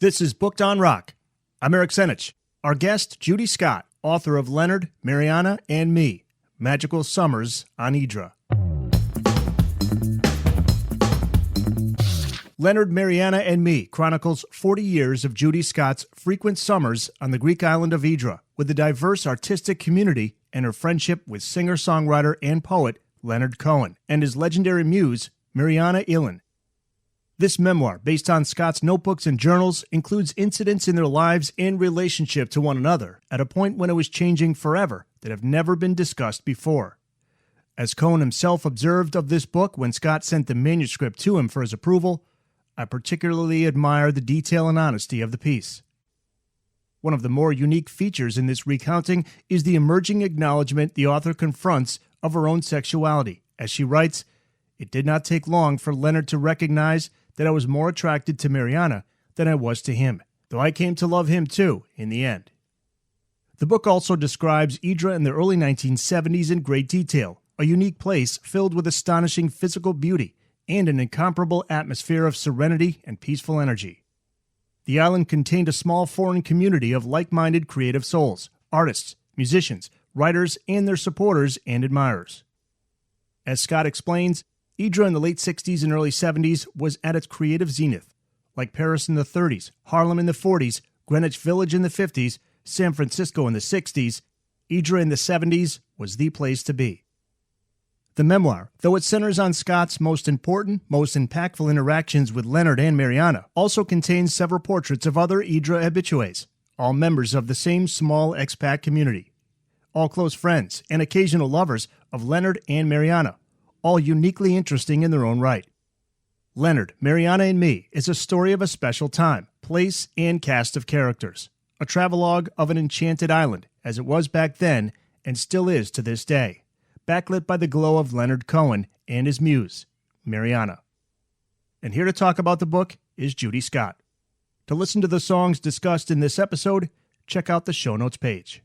This is Booked on Rock. I'm Eric Senich. Our guest, Judy Scott, author of Leonard, Marianne, and Me, Magical Summers on Hydra. Leonard, Marianne, and Me chronicles 40 years of Judy Scott's frequent summers on the Greek island of Hydra with a diverse artistic community and her friendship with singer-songwriter and poet Leonard Cohen and his legendary muse, Marianne Ihlen. This memoir, based on Scott's notebooks and journals, includes incidents in their lives and relationship to one another at a point when it was changing forever that have never been discussed before. As Cohen himself observed of this book when Scott sent the manuscript to him for his approval, I particularly admire the detail and honesty of the piece. One of the more unique features in this recounting is the emerging acknowledgment the author confronts of her own sexuality. As she writes, "It did not take long for Leonard to recognize that I was more attracted to Marianne than I was to him, though I came to love him too in the end." The book also describes Hydra in the early 1970s in great detail, a unique place filled with astonishing physical beauty and an incomparable atmosphere of serenity and peaceful energy. The island contained a small foreign community of like-minded creative souls, artists, musicians, writers, and their supporters and admirers. As Scott explains, Hydra in the late 60s and early 70s was at its creative zenith. Like Paris in the 30s, Harlem in the 40s, Greenwich Village in the 50s, San Francisco in the 60s, Hydra in the 70s was the place to be. The memoir, though it centers on Scott's most important, most impactful interactions with Leonard and Marianne, also contains several portraits of other Hydra habitués, all members of the same small expat community, all close friends and occasional lovers of Leonard and Marianne, all uniquely interesting in their own right. Leonard, Marianne, and Me is a story of a special time, place, and cast of characters, a travelogue of an enchanted island, as it was back then and still is to this day, backlit by the glow of Leonard Cohen and his muse, Marianne. And here to talk about the book is Judy Scott. To listen to the songs discussed in this episode, check out the show notes page.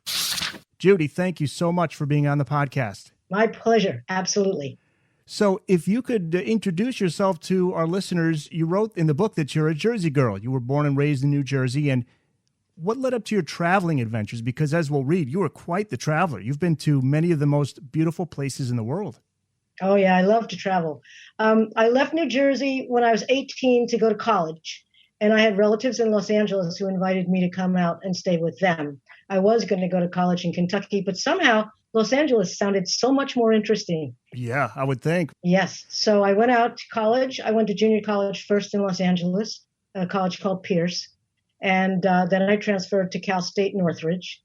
Judy, thank you so much for being on the podcast. My pleasure. Absolutely. So if you could introduce yourself to our listeners, you wrote in the book that you're a Jersey girl. You were born and raised in New Jersey. And what led up to your traveling adventures? Because as we'll read, you are quite the traveler. You've been to many of the most beautiful places in the world. Oh, yeah. I love to travel. I left New Jersey when I was 18 to go to college. And I had relatives in Los Angeles who invited me to come out and stay with them. I was going to go to college in Kentucky, but somehow Los Angeles sounded so much more interesting. Yeah, I would think. Yes. So I went out to college. I went to junior college first in Los Angeles, a college called Pierce. And then I transferred to Cal State Northridge.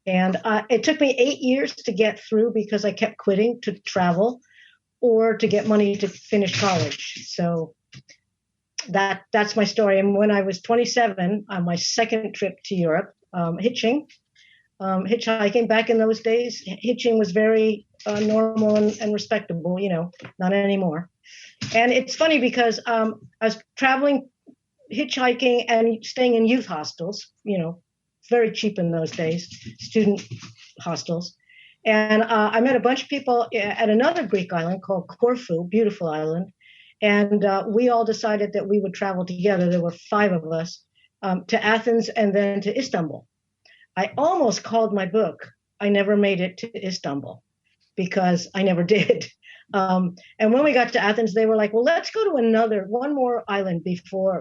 And it took me 8 years to get through because I kept quitting to travel or to get money to finish college. So that's my story. And when I was 27, on my second trip to Europe, hitchhiking back in those days, hitching was very normal and respectable, not anymore. And it's funny because I was traveling, hitchhiking and staying in youth hostels, very cheap in those days, student hostels. And I met a bunch of people at another Greek island called Corfu, beautiful island. And we all decided that we would travel together. There were 5 of us to Athens and then to Istanbul. I almost called my book I Never Made It to Istanbul because I never did. And when we got to Athens, they were like, well, let's go to one more island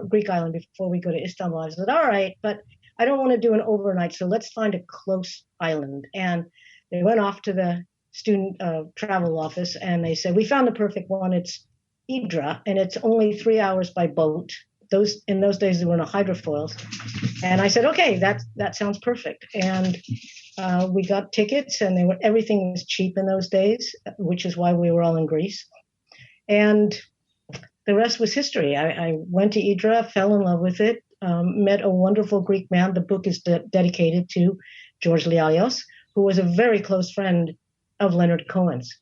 Greek island before we go to Istanbul. I said, all right, but I don't want to do an overnight, so let's find a close island. And they went off to the student travel office and they said, we found the perfect one. It's Hydra, and it's only 3 hours by boat. In those days, there were no hydrofoils. And I said, okay, that sounds perfect. And we got tickets, and everything was cheap in those days, which is why we were all in Greece. And the rest was history. I went to Hydra, fell in love with it, met a wonderful Greek man. The book is dedicated to George Lialios, who was a very close friend of Leonard Cohen's.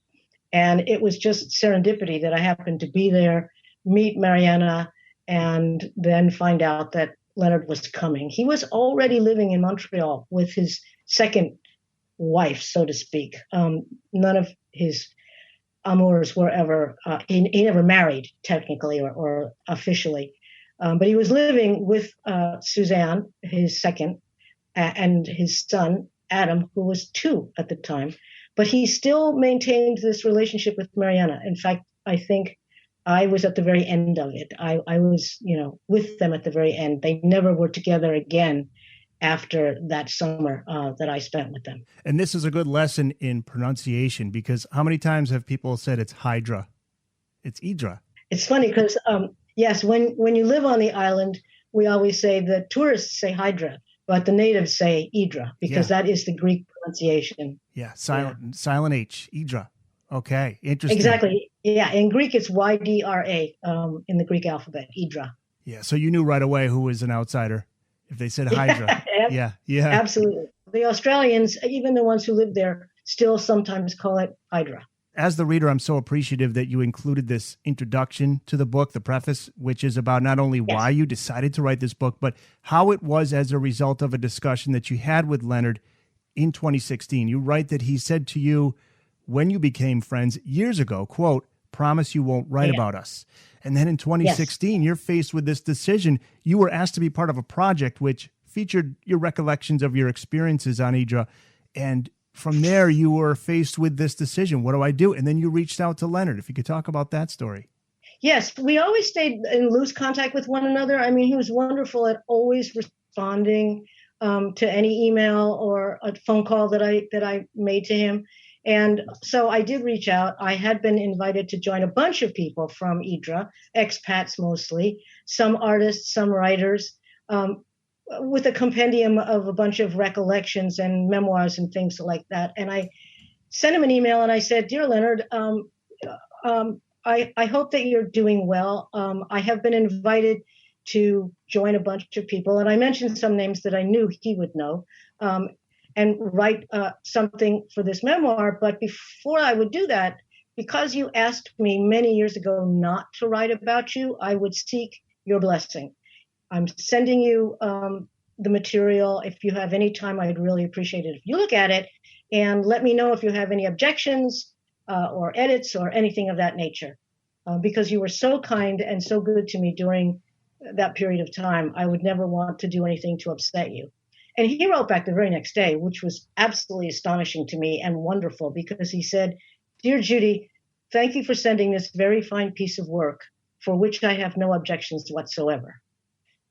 And it was just serendipity that I happened to be there, meet Marianne, and then find out that Leonard was coming. He was already living in Montreal with his second wife, so to speak. None of his amours were ever, he never married technically or officially. But he was living with Suzanne, his second, and his son, Adam, who was 2 at the time. But he still maintained this relationship with Mariana. In fact, I think I was at the very end of it. I was, with them at the very end. They never were together again after that summer that I spent with them. And this is a good lesson in pronunciation, because how many times have people said it's Hydra? It's Hydra. It's funny because, yes, when you live on the island, we always say the tourists say Hydra, but the natives say Hydra, because that is the Greek pronunciation. Yeah, silent H, Hydra. Okay, interesting. Exactly. Yeah, in Greek it's Ydra in the Greek alphabet, Hydra. Yeah, so you knew right away who was an outsider if they said Hydra. Yeah. Absolutely. The Australians, even the ones who live there, still sometimes call it Hydra. As the reader, I'm so appreciative that you included this introduction to the book, the preface, which is about not only why you decided to write this book, but how it was as a result of a discussion that you had with Leonard in 2016. You write that he said to you when you became friends years ago, quote, "Promise you won't write about us." And then in 2016, you're faced with this decision. You were asked to be part of a project which featured your recollections of your experiences on Hydra. And from there, you were faced with this decision. What do I do? And then you reached out to Leonard. If you could talk about that story. Yes, we always stayed in loose contact with one another. I mean, he was wonderful at always responding to any email or a phone call that I made to him. And so I did reach out. I had been invited to join a bunch of people from Hydra, expats mostly, some artists, some writers, with a compendium of a bunch of recollections and memoirs and things like that. And I sent him an email and I said, "Dear Leonard, I hope that you're doing well. I have been invited to join a bunch of people." And I mentioned some names that I knew he would know, and write something for this memoir. But before I would do that, because you asked me many years ago not to write about you, I would seek your blessing. I'm sending you the material. If you have any time, I'd really appreciate it if you look at it and let me know if you have any objections or edits or anything of that nature. Because you were so kind and so good to me during that period of time, I would never want to do anything to upset you. And he wrote back the very next day, which was absolutely astonishing to me and wonderful, because he said, "Dear Judy, thank you for sending this very fine piece of work for which I have no objections whatsoever."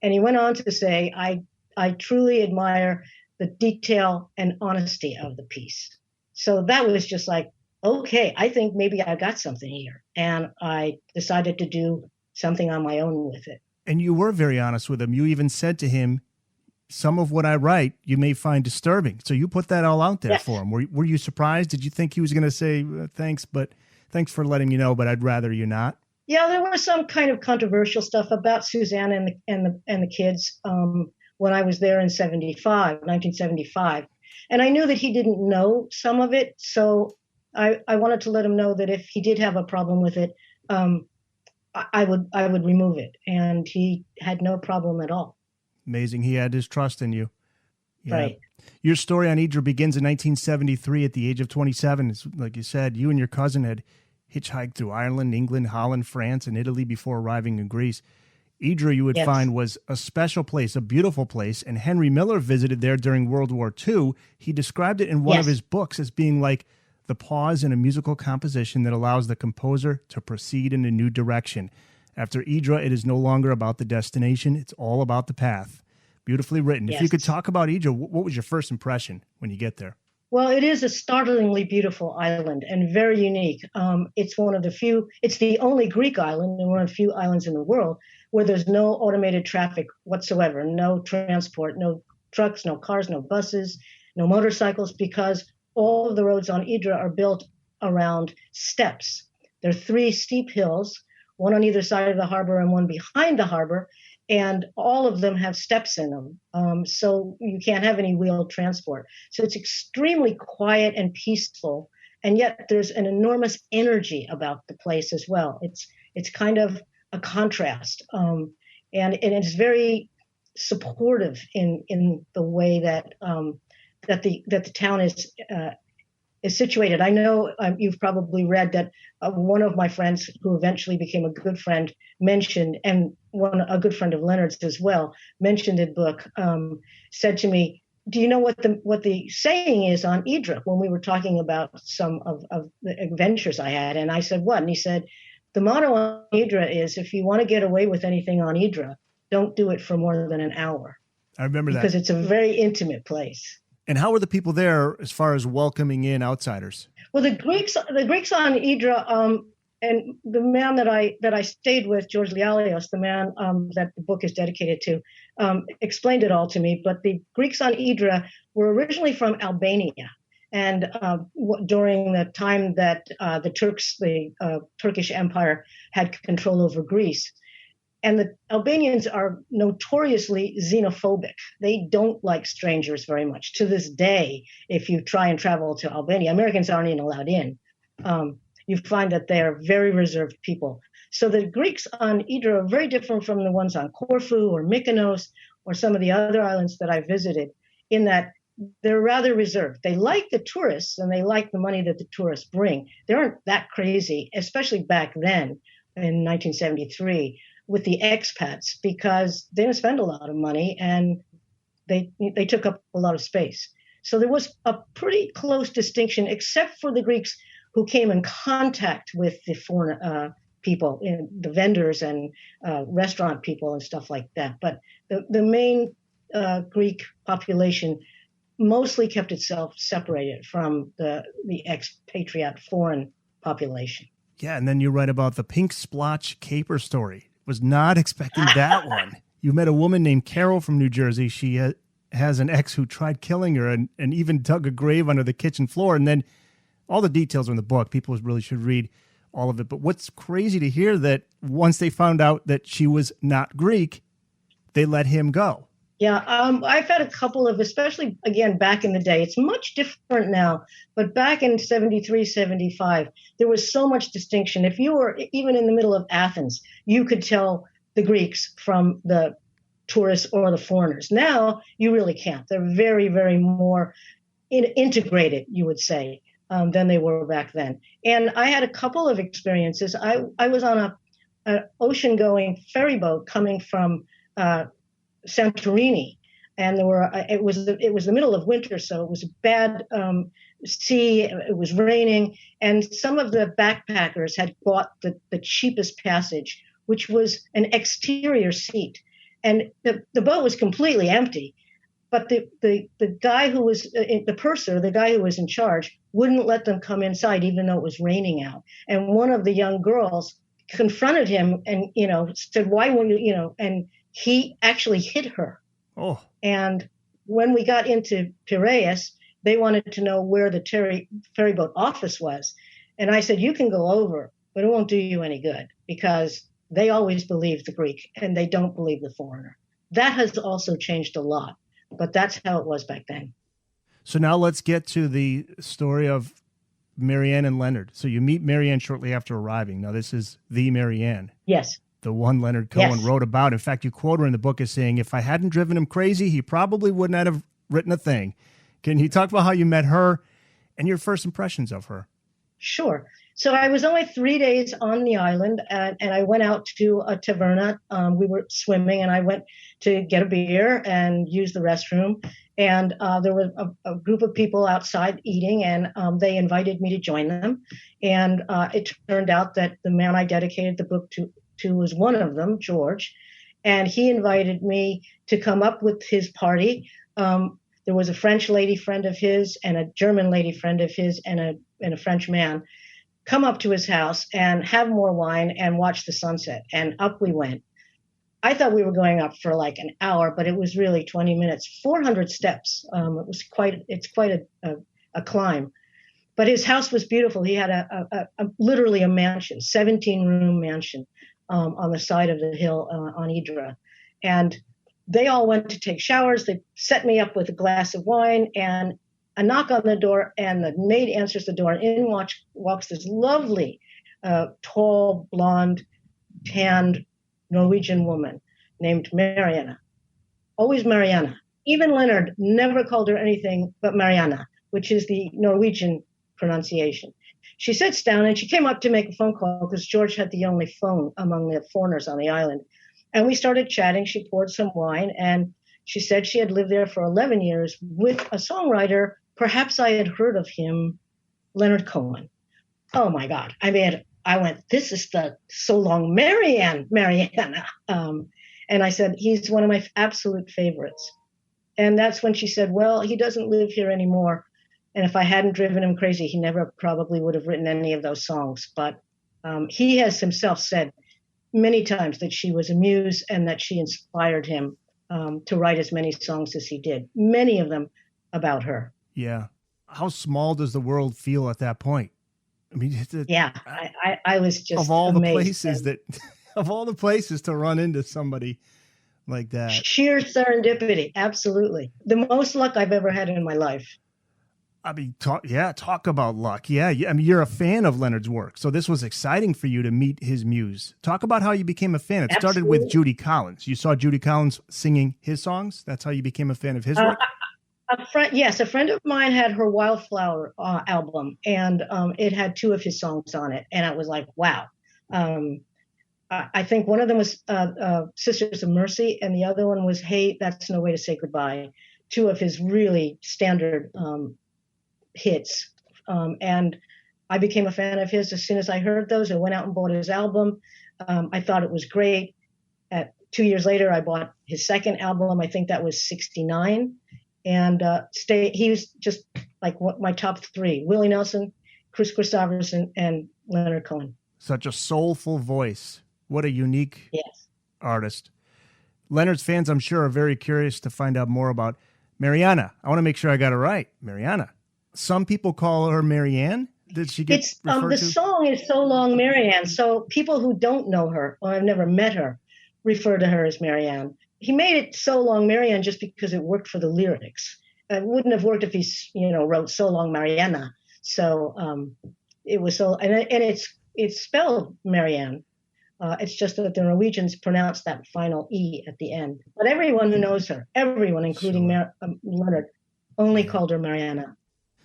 And he went on to say, I truly admire the detail and honesty of the piece. So that was just like, okay, I think maybe I got something here. And I decided to do something on my own with it. And you were very honest with him. You even said to him, "Some of what I write you may find disturbing." So you put that all out there for him. Were you surprised? Did you think he was going to say, "Thanks for letting me know, but I'd rather you not"? Yeah, there was some kind of controversial stuff about Suzanne and the kids when I was there in 1975. And I knew that he didn't know some of it. So I wanted to let him know that if he did have a problem with it, I would remove it. And he had no problem at all. Amazing. He had his trust in you. Yeah. Right. Your story on Hydra begins in 1973 at the age of 27. Like you said, you and your cousin had hitchhiked through Ireland, England, Holland, France, and Italy before arriving in Greece. Hydra, you would find, was a special place, a beautiful place, and Henry Miller visited there during World War II. He described it in one of his books as being like the pause in a musical composition that allows the composer to proceed in a new direction. After Hydra, it is no longer about the destination. It's all about the path. Beautifully written. If you could talk about Hydra, what was your first impression when you get there? Well, it is a startlingly beautiful island and very unique. It's the only Greek island and one of the few islands in the world where there's no automated traffic whatsoever, no transport, no trucks, no cars, no buses, no motorcycles, because all of the roads on Hydra are built around steps. There are 3 steep hills, one on either side of the harbor and one behind the harbor, and all of them have steps in them. So you can't have any wheeled transport. So it's extremely quiet and peaceful. And yet there's an enormous energy about the place as well. It's kind of a contrast. And it's very supportive in the way that the town is is situated. I know you've probably read that one of my friends, who eventually became a good friend, mentioned, and a good friend of Leonard's as well, mentioned in the book, said to me, "Do you know what the saying is on Hydra?" When we were talking about some of the adventures I had, and I said, "What?" And he said, "The motto on Hydra is, if you want to get away with anything on Hydra, don't do it for more than an hour." I remember that. Because it's a very intimate place. And how were the people there as far as welcoming in outsiders? Well, the Greeks on Hydra, and the man that I stayed with, George Lialios, the man that the book is dedicated to, explained it all to me. But the Greeks on Hydra were originally from Albania, and during the time that the Turkish Empire had control over Greece. And the Albanians are notoriously xenophobic. They don't like strangers very much. To this day, if you try and travel to Albania, Americans aren't even allowed in. You find that they are very reserved people. So the Greeks on Hydra are very different from the ones on Corfu or Mykonos or some of the other islands that I visited, in that they're rather reserved. They like the tourists and they like the money that the tourists bring. They aren't that crazy, especially back then in 1973. With the expats, because they didn't spend a lot of money and they took up a lot of space. So there was a pretty close distinction, except for the Greeks who came in contact with the foreign people, the vendors and restaurant people and stuff like that. But the main Greek population mostly kept itself separated from the expatriate foreign population. Yeah, and then you write about the pink splotch caper story. Was not expecting that one. You met a woman named Carol from New Jersey. She has an ex who tried killing her and even dug a grave under the kitchen floor. And then all the details are in the book. People really should read all of it. But what's crazy to hear that once they found out that she was not Greek, they let him go. Yeah, I've had a couple of, especially, again, back in the day. It's much different now, but back in 73, 75, there was so much distinction. If you were even in the middle of Athens, you could tell the Greeks from the tourists or the foreigners. Now, you really can't. They're very, very more integrated, you would say, than they were back then. And I had a couple of experiences. I was on an ocean-going ferry boat coming from Santorini, and it was the middle of winter, so it was a bad sea. It was raining, and some of the backpackers had bought the cheapest passage, which was an exterior seat, and the boat was completely empty. But the guy who was the purser, the guy who was in charge, wouldn't let them come inside, even though it was raining out. And one of the young girls confronted him and said, "Why won't you?" And he actually hit her. Oh. And when we got into Piraeus, they wanted to know where the ferry boat office was. And I said, "You can go over, but it won't do you any good, because they always believe the Greek and they don't believe the foreigner." That has also changed a lot, but that's how it was back then. So now let's get to the story of Marianne and Leonard. So you meet Marianne shortly after arriving. Now this is the Marianne. Yes. The one Leonard Cohen wrote about. In fact, you quote her in the book as saying, "If I hadn't driven him crazy, he probably wouldn't have written a thing." Can you talk about how you met her and your first impressions of her? Sure. So I was only 3 days on the island, and I went out to a taverna. We were swimming, and I went to get a beer and use the restroom. And there was a group of people outside eating, and they invited me to join them. And it turned out that the man I dedicated the book to was one of them, George. And he invited me to come up with his party. There was a French lady friend of his and a German lady friend of his and a French man come up to his house and have more wine and watch the sunset. And up we went. I thought we were going up for like an hour, but it was really 20 minutes, 400 steps. It's quite a climb. But his house was beautiful. He had literally a mansion, 17-room mansion on the side of the hill on Hydra. And they all went to take showers. They set me up with a glass of wine and a knock on the door, and the maid answers the door, and in walks this lovely, tall, blonde, tanned Norwegian woman named Marianne. Always Marianne. Even Leonard never called her anything but Marianne, which is the Norwegian pronunciation. She sits down and she came up to make a phone call because George had the only phone among the foreigners on the island. And we started chatting. She poured some wine and she said she had lived there for 11 years with a songwriter. Perhaps I had heard of him, Leonard Cohen. Oh my God. I mean, I went, this is the So Long Marianne. And I said, he's one of my absolute favorites. And that's when she said, well, he doesn't live here anymore. And if I hadn't driven him crazy, he never probably would have written any of those songs. But he has himself said many times that she was a muse and that she inspired him to write as many songs as he did, many of them about her. Yeah. How small does the world feel at that point? I mean, I was just of all amazed. The places that, of all the places to run into somebody like that. Sheer serendipity. Absolutely. The most luck I've ever had in my life. I mean, talk about luck. Yeah. I mean, you're a fan of Leonard's work. So this was exciting for you to meet his muse. Talk about how you became a fan. It started with Judy Collins. You saw Judy Collins singing his songs. That's how you became a fan of his work. A friend of mine had her Wildflower album, and it had two of his songs on it, and I was like, wow. I think one of them was Sisters of Mercy, and the other one was Hey, That's No Way to Say Goodbye, two of his really standard hits. And I became a fan of his as soon as I heard those. I went out and bought his album. I thought it was great. 2 years later, I bought his second album. I think that was 1969. And he was just like my top three: Willie Nelson, Chris Christopherson, and Leonard Cohen. Such a soulful voice. What a unique artist. Leonard's fans, I'm sure, are very curious to find out more about Marianne. I want to make sure I got it right. Marianne. Some people call her Marianne. Did she get referred the to? song is So Long Marianne. So people who don't know her or have never met her refer to her as Marianne. He made it So Long Marianne just because it worked for the lyrics. It wouldn't have worked if he, wrote So Long Marianne. So it was so, and it's spelled Marianne. It's just that the Norwegians pronounce that final E at the end. But everyone who knows her, everyone, including Leonard, only called her Marianne.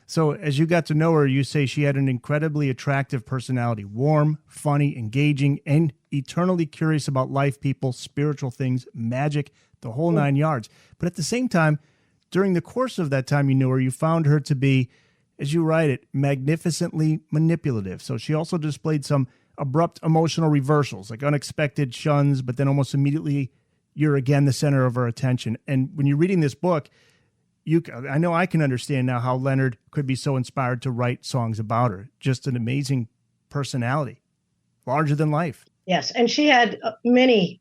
So as you got to know her, you say she had an incredibly attractive personality, warm, funny, engaging, and eternally curious about life, people, spiritual things, magic, the whole 9 yards. But at the same time, during the course of that time you knew her, you found her to be, as you write it, magnificently manipulative. So she also displayed some abrupt emotional reversals, like unexpected shuns, but then almost immediately you're again the center of her attention. And when you're reading this book, I know I can understand now how Leonard could be so inspired to write songs about her. Just an amazing personality, larger than life. Yes, and she had many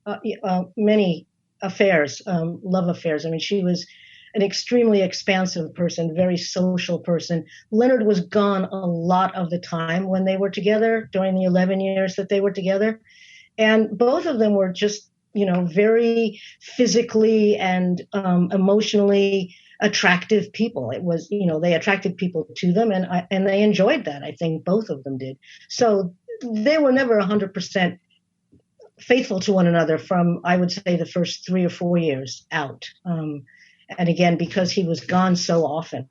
affairs, love affairs. I mean, she was an extremely expansive person, very social person. Leonard was gone a lot of the time when they were together, during the 11 years that they were together. And both of them were just, very physically and emotionally attractive people. It was, they attracted people to them, and they enjoyed that. I think both of them did. So they were never 100% faithful to one another from, I would say, the first 3 or 4 years out. And again, because he was gone so often,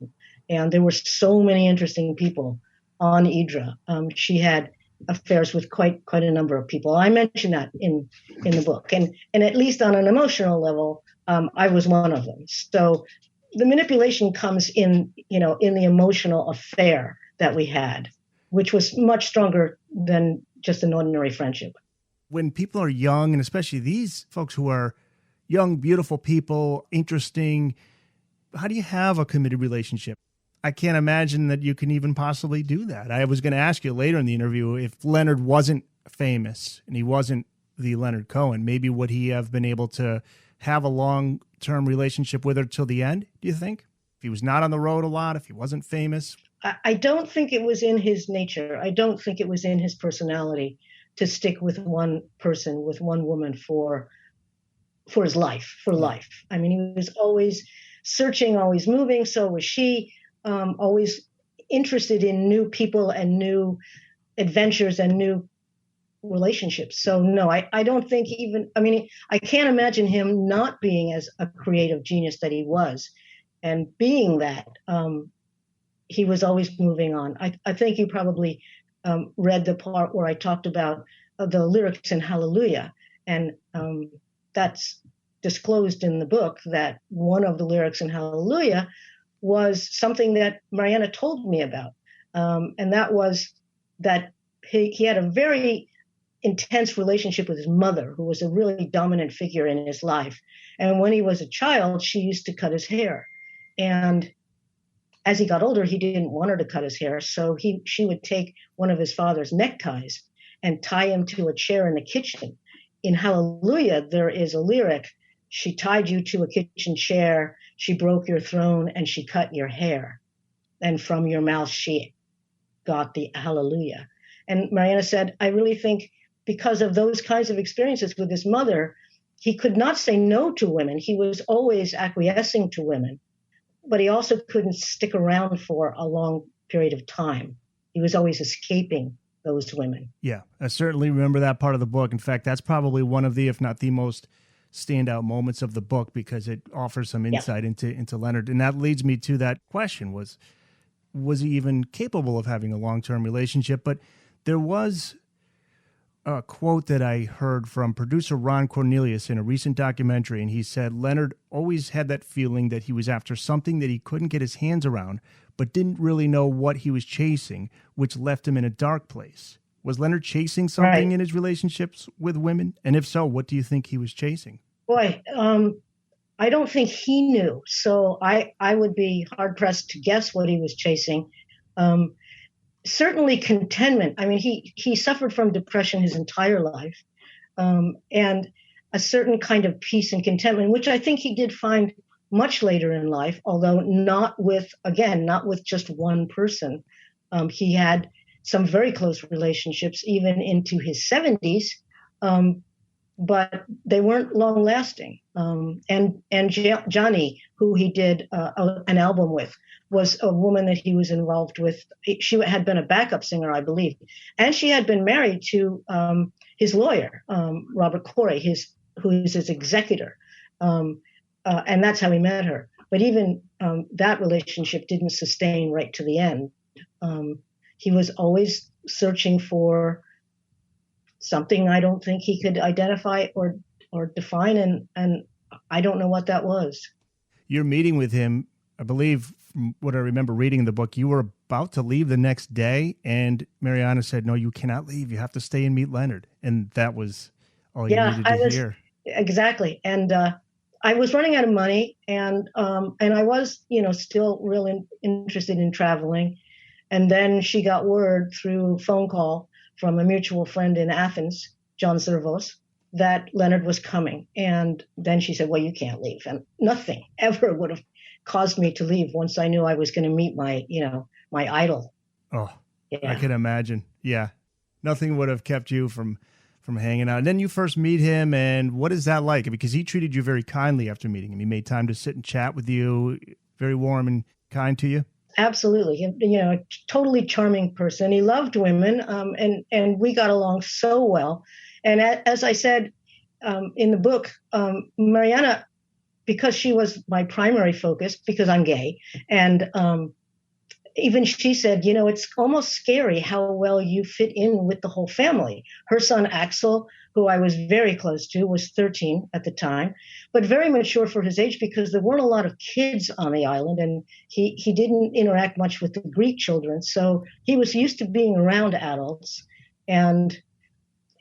and there were so many interesting people on Hydra, she had affairs with quite a number of people. I mentioned that in the book, and at least on an emotional level, I was one of them. So the manipulation comes in the emotional affair that we had, which was much stronger than just an ordinary friendship. When people are young, and especially these folks who are young, beautiful people, interesting, how do you have a committed relationship? I can't imagine that you can even possibly do that. I was going to ask you later in the interview, if Leonard wasn't famous and he wasn't the Leonard Cohen, maybe would he have been able to have a long-term relationship with her till the end, do you think? If he was not on the road a lot, if he wasn't famous? I don't think it was in his nature. I don't think it was in his personality to stick with one person, with one woman for his life, for life. I mean, he was always searching, always moving. So was she, always interested in new people and new adventures and new relationships. So no, I don't think I can't imagine him not being as a creative genius that he was, and being that he was always moving on. I think you probably read the part where I talked about the lyrics in Hallelujah, and that's disclosed in the book that one of the lyrics in Hallelujah was something that Marianne told me about, and that was that he had a very intense relationship with his mother, who was a really dominant figure in his life. And when he was a child, she used to cut his hair. And as he got older, he didn't want her to cut his hair. So she would take one of his father's neckties and tie him to a chair in the kitchen. In Hallelujah, there is a lyric, she tied you to a kitchen chair, she broke your throne, and she cut your hair. And from your mouth, she got the Hallelujah. And Marianne said, I really think because of those kinds of experiences with his mother, he could not say no to women. He was always acquiescing to women, but he also couldn't stick around for a long period of time. He was always escaping those women. Yeah, I certainly remember that part of the book. In fact, that's probably one of the, if not the most standout moments of the book, because it offers some insight into Leonard. And that leads me to that question, was he even capable of having a long-term relationship? But there was a quote that I heard from producer Ron Cornelius in a recent documentary, and he said Leonard always had that feeling that he was after something that he couldn't get his hands around, but didn't really know what he was chasing, which left him in a dark place. Was Leonard chasing something in his relationships with women? And if so, what do you think he was chasing? Boy, I don't think he knew. So I would be hard-pressed to guess what he was chasing. Certainly contentment. I mean, he suffered from depression his entire life, and a certain kind of peace and contentment, which I think he did find much later in life, although not with just one person. He had some very close relationships, even into his 70s, but they weren't long lasting. And Johnny, who he did an album with, was a woman that he was involved with. She had been a backup singer, I believe, and she had been married to his lawyer, Robert Corey, who's his executor, and that's how he met her. But even that relationship didn't sustain right to the end. He was always searching for something I don't think he could identify or define, and I don't know what that was. Your meeting with him, I believe, from what I remember reading in the book, you were about to leave the next day, and Marianne said, no, you cannot leave. You have to stay and meet Leonard. And that was all you needed to hear. Exactly. And I was running out of money, and I was, still really interested in traveling. And then she got word through phone call from a mutual friend in Athens, John Servos, that Leonard was coming. And then she said, well, you can't leave. And nothing ever would have caused me to leave once I knew I was going to meet my idol. Oh, yeah. I can imagine. Yeah. Nothing would have kept you from hanging out. And then you first meet him, and what is that like? Because he treated you very kindly after meeting him. He made time to sit and chat with you, very warm and kind to you. Absolutely. A totally charming person. He loved women, and we got along so well. And as I said in the book, Marianne, because she was my primary focus, because I'm gay, and even she said, it's almost scary how well you fit in with the whole family. Her son, Axel, who I was very close to, was 13 at the time, but very mature for his age because there weren't a lot of kids on the island, and he didn't interact much with the Greek children. So he was used to being around adults, and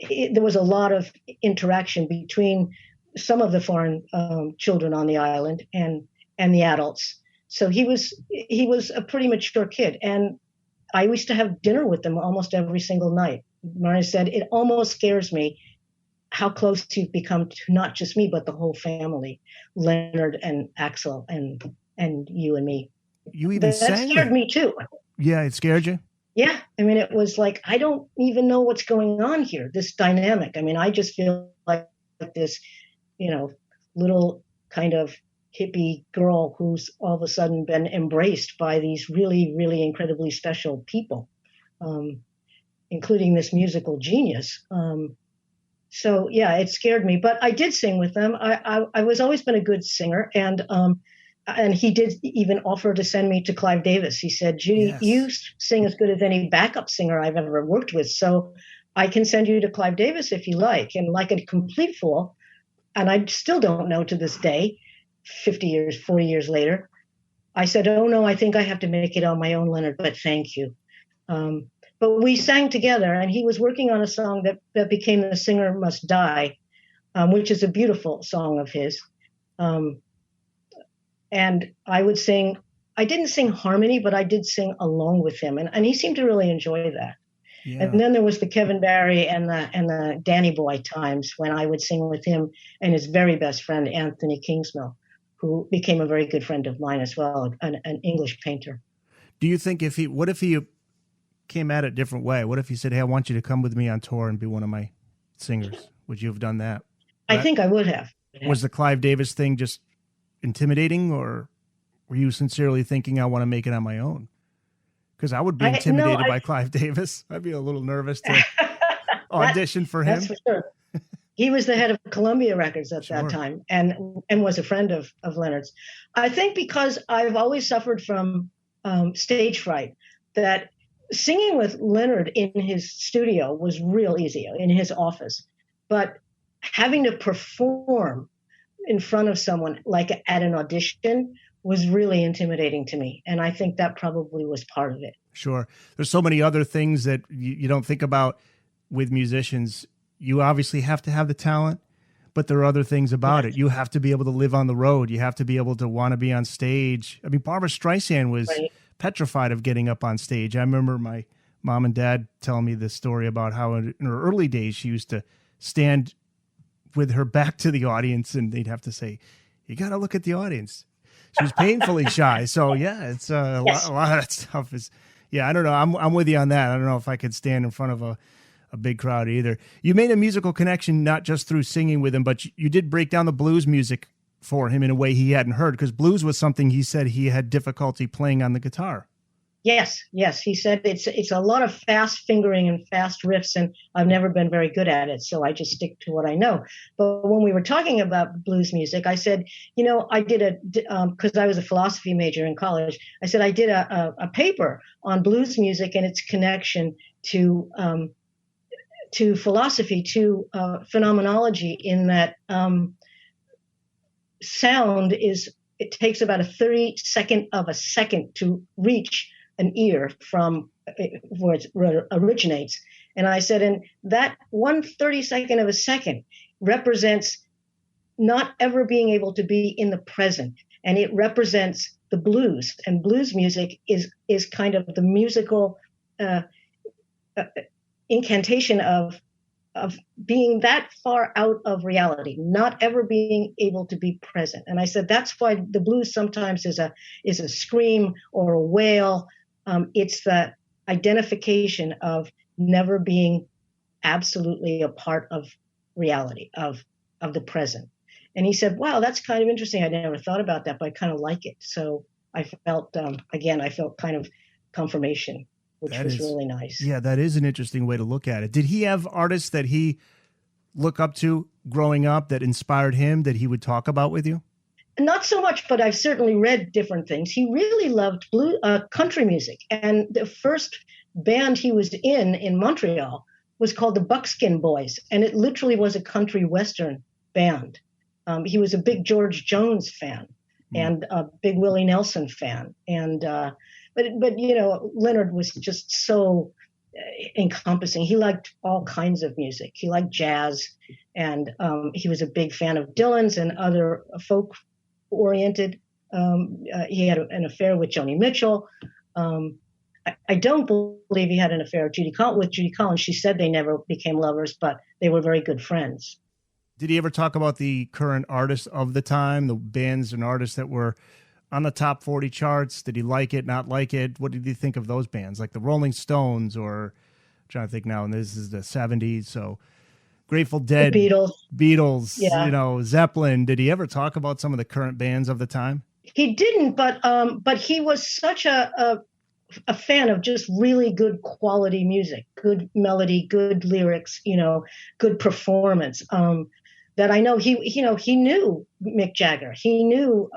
there was a lot of interaction between some of the foreign children on the island and the adults. So he was a pretty mature kid, and I used to have dinner with them almost every single night. Marianne said, it almost scares me how close you've become to not just me, but the whole family, Leonard and Axel and you and me. You even sang? That scared me too. Yeah, it scared you? Yeah. I mean, it was like, I don't even know what's going on here, this dynamic. I mean, I just feel like this, little kind of hippie girl who's all of a sudden been embraced by these really, really incredibly special people, including this musical genius. So yeah, it scared me, but I did sing with them. I was always been a good singer, and and he did even offer to send me to Clive Davis. He said, Judy, Yes. you sing as good as any backup singer I've ever worked with, so I can send you to Clive Davis if you like. And like a complete fool, and I still don't know to this day, 40 years later, I said, oh no, I think I have to make it on my own, Leonard, but thank you. But we sang together, and he was working on a song that became The Singer Must Die, which is a beautiful song of his. And I would sing, I didn't sing harmony, but I did sing along with him. And he seemed to really enjoy that. Yeah. And then there was the Kevin Barry and the Danny Boy times when I would sing with him and his very best friend, Anthony Kingsmill, who became a very good friend of mine as well, an English painter. Do you think what if he came at it a different way? What if he said, hey, I want you to come with me on tour and be one of my singers? Would you have done that? I think I would have. Was the Clive Davis thing just intimidating, or were you sincerely thinking I want to make it on my own? Because I would be intimidated by Clive Davis. I'd be a little nervous to audition for him. That's for sure. He was the head of Columbia Records at that time, and was a friend of Leonard's. I think because I've always suffered from stage fright, that singing with Leonard in his studio was real easy, in his office. But having to perform in front of someone, like at an audition, was really intimidating to me. And I think that probably was part of it. Sure. There's so many other things that you don't think about with musicians. You obviously have to have the talent, but there are other things about it. You have to be able to live on the road. You have to be able to want to be on stage. I mean, Barbra Streisand was petrified of getting up on stage. I remember my mom and dad telling me this story about how in her early days, she used to stand with her back to the audience and they'd have to say, you got to look at the audience. She was painfully shy. So yeah, it's a lot of that stuff is, I don't know. I'm with you on that. I don't know if I could stand in front of a big crowd either. You made a musical connection, not just through singing with him, but you did break down the blues music for him in a way he hadn't heard, because blues was something he said he had difficulty playing on the guitar. Yes. He said it's a lot of fast fingering and fast riffs, and I've never been very good at it, so I just stick to what I know. But when we were talking about blues music, I said, I did because I was a philosophy major in college, I said I did a paper on blues music and its connection to philosophy, to phenomenology, in that sound it takes about a 32nd of a second to reach an ear from where it originates. And I said, and that 1/32 of a second represents not ever being able to be in the present. And it represents the blues. And blues music is kind of the musical incantation of being that far out of reality, not ever being able to be present. And I said, that's why the blues sometimes is a scream or a wail. It's the identification of never being absolutely a part of reality, of the present. And he said, wow, that's kind of interesting. I never thought about that, but I kind of like it. So I felt, I felt kind of confirmation, which was really nice. Yeah, that is an interesting way to look at it. Did he have artists that he looked up to growing up that inspired him that he would talk about with you? Not so much, but I've certainly read different things. He really loved country music. And the first band he was in Montreal was called the Buckskin Boys. And it literally was a country western band. He was a big George Jones fan and a big Willie Nelson fan. And but Leonard was just so encompassing. He liked all kinds of music. He liked jazz, and he was a big fan of Dylan's and other folk-oriented. He had an affair with Joni Mitchell. I don't believe he had an affair with Judy Collins. She said they never became lovers, but they were very good friends. Did he ever talk about the current artists of the time, the bands and artists that were on the top 40 charts? Did he like it, not like it? What did he think of those bands, like the Rolling Stones, or I'm trying to think now, and this is the 70s, so Grateful Dead, the Beatles, yeah. Zeppelin. Did he ever talk about some of the current bands of the time? He didn't, but he was such a fan of just really good quality music, good melody, good lyrics, good performance. That I know he knew Mick Jagger. He knew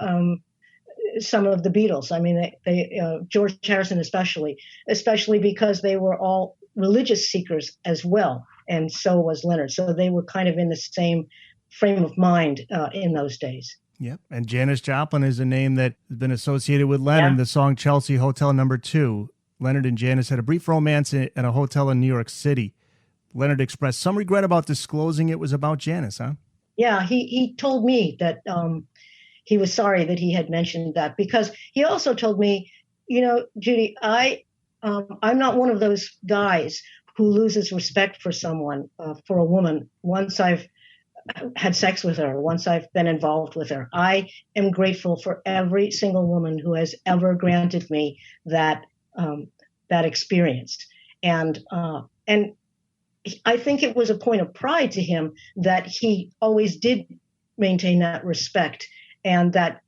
some of the Beatles. I mean, George Harrison especially because they were all religious seekers as well, and so was Leonard. So they were kind of in the same frame of mind in those days. Yep. And Janis Joplin is a name that has been associated with Lennon. Yeah. The song Chelsea Hotel No. 2. Leonard and Janis had a brief romance at a hotel in New York City. Leonard expressed some regret about disclosing it was about Janis, huh? Yeah, he told me that he was sorry that he had mentioned that, because he also told me, Judy, I'm not one of those guys who loses respect for someone, for a woman, once I've had sex with her, once I've been involved with her. I am grateful for every single woman who has ever granted me that experience. And I think it was a point of pride to him that he always did maintain that respect and that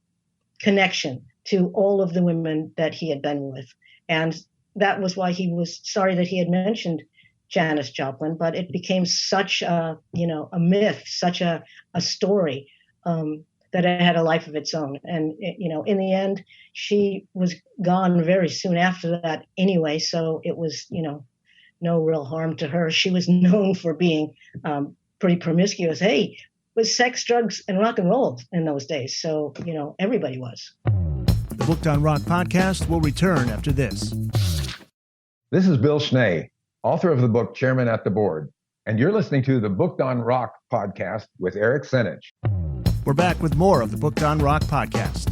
connection to all of the women that he had been with. And that was why he was sorry that he had mentioned Janis Joplin, but it became such a myth, such a story, that it had a life of its own. And, in the end, she was gone very soon after that anyway. So it was, no real harm to her. She was known for being pretty promiscuous. Hey, it was sex, drugs, and rock and roll in those days. So, everybody was. The Booked on Rock podcast will return after this. This is Bill Schnee, author of the book Chairman at the Board, and you're listening to the Booked on Rock podcast with Eric Senich. We're back with more of the Booked on Rock podcast.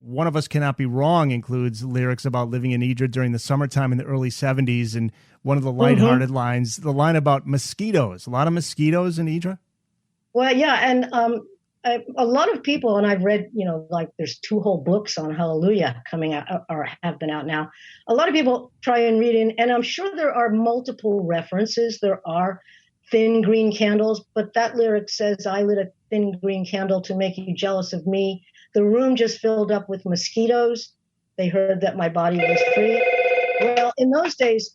One of Us Cannot Be Wrong includes lyrics about living in Hydra during the summertime in the early 70s, and one of the lighthearted lines, the line about mosquitoes. A lot of mosquitoes in Hydra? Well, yeah, and a lot of people, and I've read, there's 2 whole books on Hallelujah coming out or have been out now. A lot of people try and read in, and I'm sure there are multiple references. There are thin green candles, but that lyric says, I lit a thin green candle to make you jealous of me. The room just filled up with mosquitoes. They heard that my body was free. Well, in those days,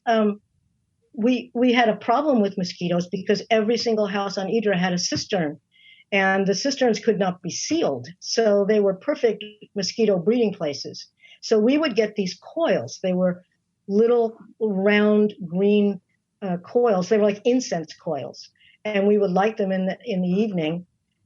we had a problem with mosquitoes because every single house on Hydra had a cistern, and the cisterns could not be sealed. So they were perfect mosquito breeding places. So we would get these coils. They were little round green coils. They were like incense coils, and we would light them in the evening,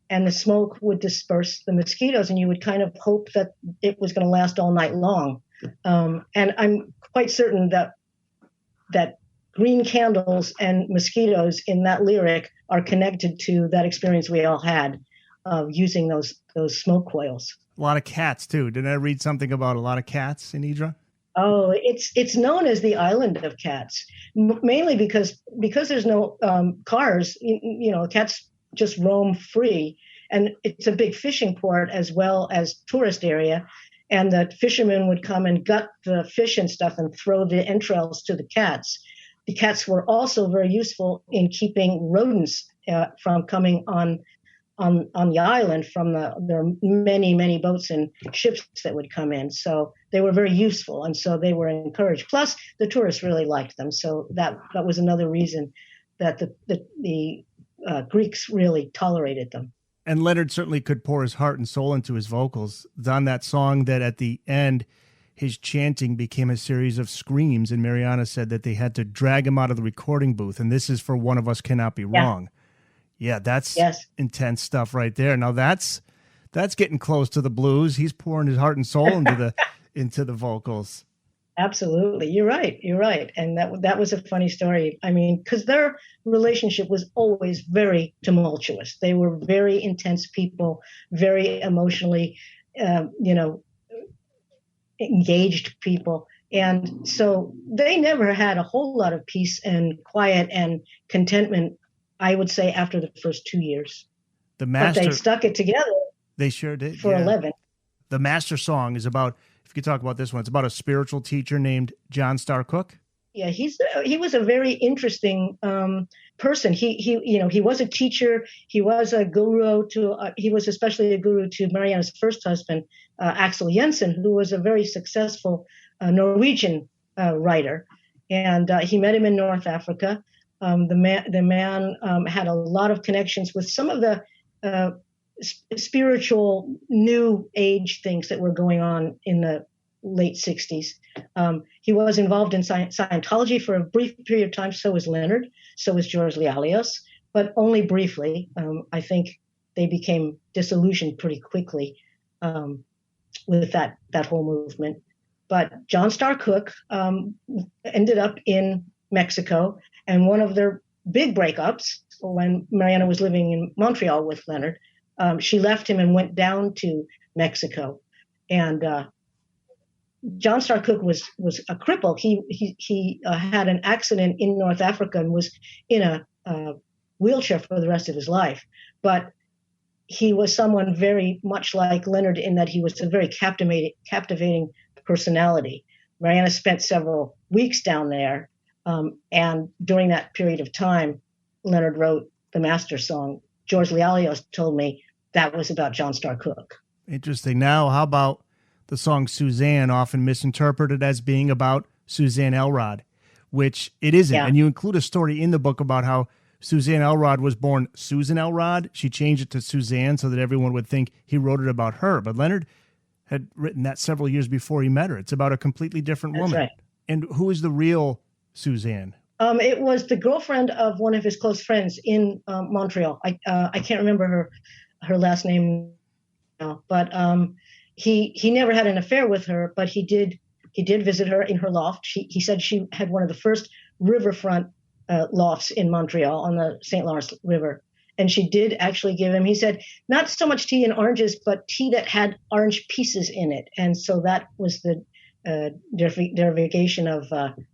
and the smoke would disperse the mosquitoes, and you would kind of hope that it was going to last all night long. And I'm quite certain that green candles and mosquitoes in that lyric are connected to that experience we all had of using those smoke coils. A lot of cats, too. Didn't I read something about a lot of cats in Hydra? Oh, it's known as the island of cats, mainly because there's no cars. Cats just roam free, and it's a big fishing port as well as tourist area. And the fishermen would come and gut the fish and stuff and throw the entrails to the cats. The cats were also very useful in keeping rodents from coming on the island from there are many boats and ships that would come in. So they were very useful, and so they were encouraged. Plus, the tourists really liked them. So that was another reason that the Greeks really tolerated them. And Leonard certainly could pour his heart and soul into his vocals. It's on that song that at the end, his chanting became a series of screams, and Mariana said that they had to drag him out of the recording booth, and this is for One of Us Cannot Be Wrong. Yeah, that's intense stuff right there. Now that's getting close to the blues. He's pouring his heart and soul into the vocals. Absolutely. You're right. And that was a funny story. I mean, because their relationship was always very tumultuous. They were very intense people, very emotionally, engaged people. And so they never had a whole lot of peace and quiet and contentment, I would say, after the first 2 years. But they stuck it together. They sure did. For 11. The Master song is about, if you could talk about this one, it's about a spiritual teacher named John Star Cook. Yeah, he was a very interesting person. He was a teacher. He was a guru he was especially a guru to Marianne's first husband, Axel Jensen, who was a very successful Norwegian writer. And he met him in North Africa. The man had a lot of connections with some of the spiritual new age things that were going on in the late 60s. He was involved in Scientology for a brief period of time. So was Leonard. So was George Lialios, but only briefly. I think they became disillusioned pretty quickly with that whole movement. But John Starr Cook ended up in Mexico, and one of their big breakups, when Marianne was living in Montreal with Leonard, she left him and went down to Mexico. And John Starr Cook was a cripple. He had an accident in North Africa and was in a wheelchair for the rest of his life. But he was someone very much like Leonard in that he was a very captivating personality. Marianne spent several weeks down there, and during that period of time, Leonard wrote the master song. George Lialios told me that was about John Starr Cook. Interesting. Now, how about the song Suzanne, often misinterpreted as being about Suzanne Elrod, which it isn't. Yeah. And you include a story in the book about how Suzanne Elrod was born Susan Elrod. She changed it to Suzanne so that everyone would think he wrote it about her. But Leonard had written that several years before he met her. It's about a completely different woman. Right. And who is the real Suzanne? It was the girlfriend of one of his close friends in Montreal. I can't remember her last name now, but he never had an affair with her, but he did visit her in her loft. He said she had one of the first riverfront lofts in Montreal on the St. Lawrence River. And she did actually give him, he said, not so much tea and oranges, but tea that had orange pieces in it. And so that was the derivation of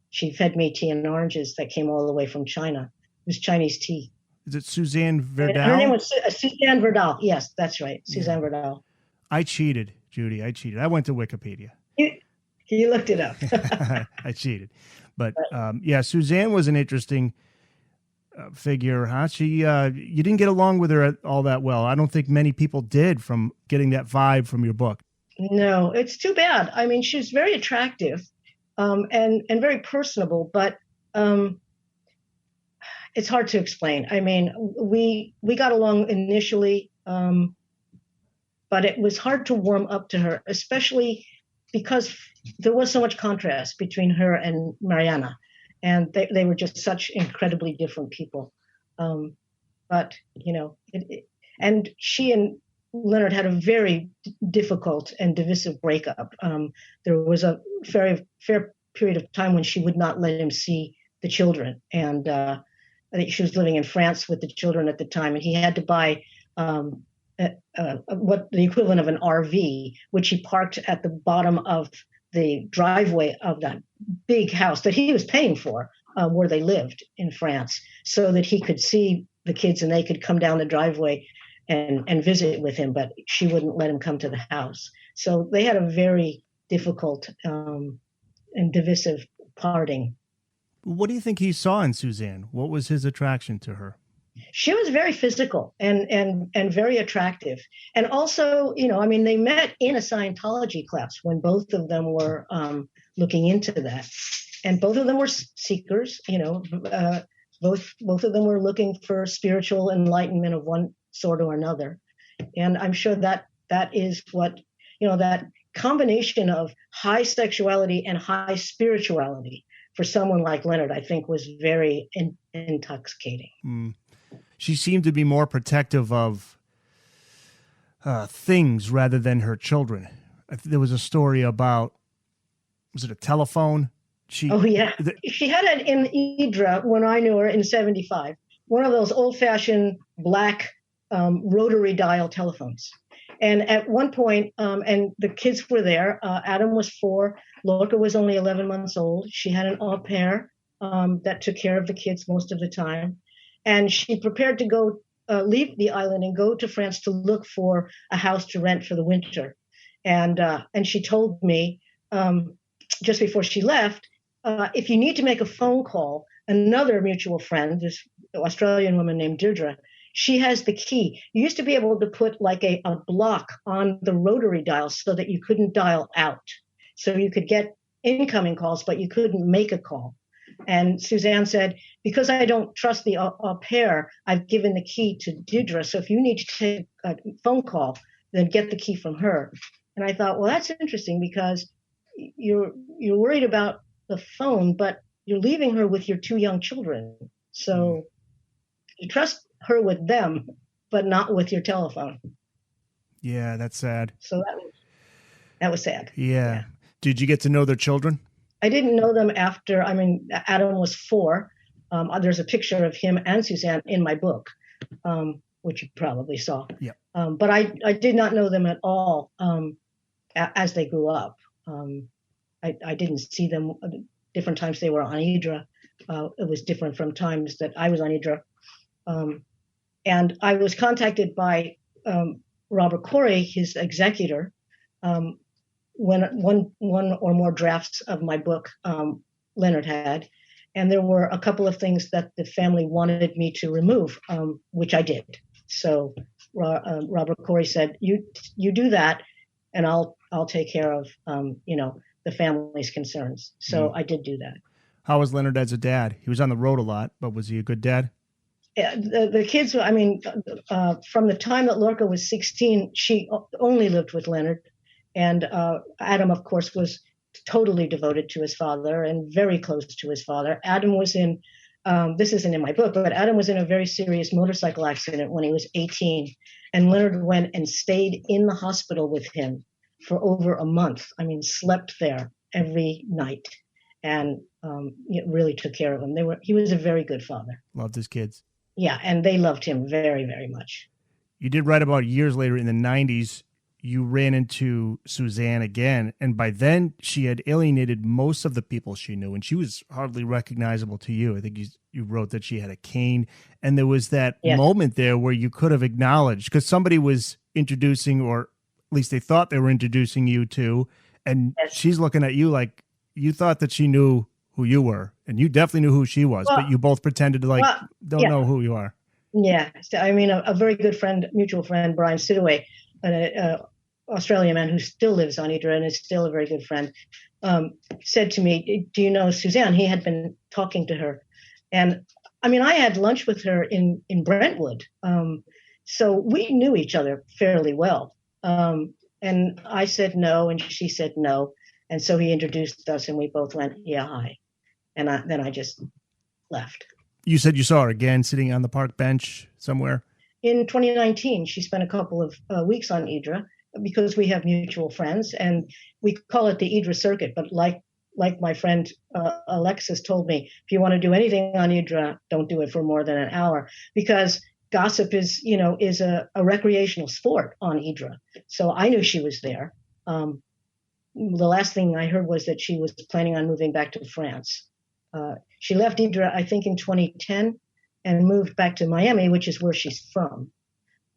she fed me tea and oranges that came all the way from China. It was Chinese tea. Is it Suzanne Verdal? Her name was Suzanne Verdal. Yes, that's right. Suzanne Verdal. I cheated, Judy. I cheated. I went to Wikipedia. You looked it up. I cheated. But Suzanne was an interesting figure, huh? She, you didn't get along with her all that well. I don't think many people did from getting that vibe from your book. No, it's too bad. I mean, she's very attractive and very personable, but it's hard to explain. I mean, we got along initially, but it was hard to warm up to her, especially because there was so much contrast between her and Marianne, and they were just such incredibly different people. But, you know, and she and Leonard had a very difficult and divisive breakup. There was a fair period of time when she would not let him see the children. And I think she was living in France with the children at the time, and he had to buy what the equivalent of an RV, which he parked at the bottom of the driveway of that big house that he was paying for, where they lived in France, so that he could see the kids and they could come down the driveway and visit with him, but she wouldn't let him come to the house. So they had a very difficult and divisive parting. What do you think he saw in Suzanne? What was his attraction to her? She was very physical and very attractive. And also, you know, I mean, they met in a Scientology class when both of them were looking into that. And both of them were seekers, you know, both of them were looking for spiritual enlightenment of one sort or another. And I'm sure that is what, you know, that combination of high sexuality and high spirituality for someone like Leonard, I think, was very intoxicating. Mm. She seemed to be more protective of things rather than her children. There was a story about, was it a telephone? She had it in Hydra when I knew her in 1975. One of those old-fashioned black rotary dial telephones. And at one point, and the kids were there. Adam was 4. Lorca was only 11 months old. She had an au pair that took care of the kids most of the time. And she prepared to go leave the island and go to France to look for a house to rent for the winter. And she told me just before she left, if you need to make a phone call, another mutual friend, this Australian woman named Deirdre, she has the key. You used to be able to put like a block on the rotary dial so that you couldn't dial out. So you could get incoming calls, but you couldn't make a call. And Suzanne said, because I don't trust the au pair, I've given the key to Deirdre. So if you need to take a phone call, then get the key from her. And I thought, well, that's interesting because you're worried about the phone, but you're leaving her with your 2 young children. So you trust her with them, but not with your telephone. Yeah, that's sad. So that was sad. Yeah. Did you get to know their children? I didn't know them after. I mean, Adam was 4. There's a picture of him and Suzanne in my book, which you probably saw. Yeah. But I did not know them at all as they grew up. I didn't see them different times they were on Hydra. It was different from times that I was on Hydra. And I was contacted by Robert Corey, his executor, when one or more drafts of my book Leonard had, and there were a couple of things that the family wanted me to remove, which I did. So Robert Corey said, "You do that, and I'll take care of the family's concerns." So I did do that. How was Leonard as a dad? He was on the road a lot, but was he a good dad? The kids, I mean, from the time that Lorca was 16, she only lived with Leonard. And Adam, of course, was totally devoted to his father and very close to his father. Adam was in, this isn't in my book, but Adam was in a very serious motorcycle accident when he was 18. And Leonard went and stayed in the hospital with him for over a month. I mean, slept there every night and really took care of him. He was a very good father. Loved his kids. Yeah, and they loved him very, very much. You did write about years later in the 90s, you ran into Suzanne again, and by then she had alienated most of the people she knew, and she was hardly recognizable to you. I think you wrote that she had a cane, and there was that moment there where you could have acknowledged, because somebody was introducing, or at least they thought they were introducing you to, and she's looking at you like you thought that she knew who you were, and you definitely knew who she was, but you both pretended to don't know who you are. Yeah, I mean, a very good friend, mutual friend, Brian Sidaway, an Australian man who still lives on Hydra and is still a very good friend, said to me, "Do you know Suzanne?" He had been talking to her. And I mean, I had lunch with her in Brentwood. So we knew each other fairly well. And I said no, and she said no. And so he introduced us and we both went, "Yeah, hi." And then I just left. You said you saw her again sitting on the park bench somewhere? In 2019, she spent a couple of weeks on Hydra because we have mutual friends, and we call it the Hydra circuit. But like my friend Alexis told me, if you want to do anything on Hydra, don't do it for more than an hour, because gossip is a recreational sport on Hydra. So I knew she was there. The last thing I heard was that she was planning on moving back to France. She left Hydra, I think, in 2010 and moved back to Miami, which is where she's from.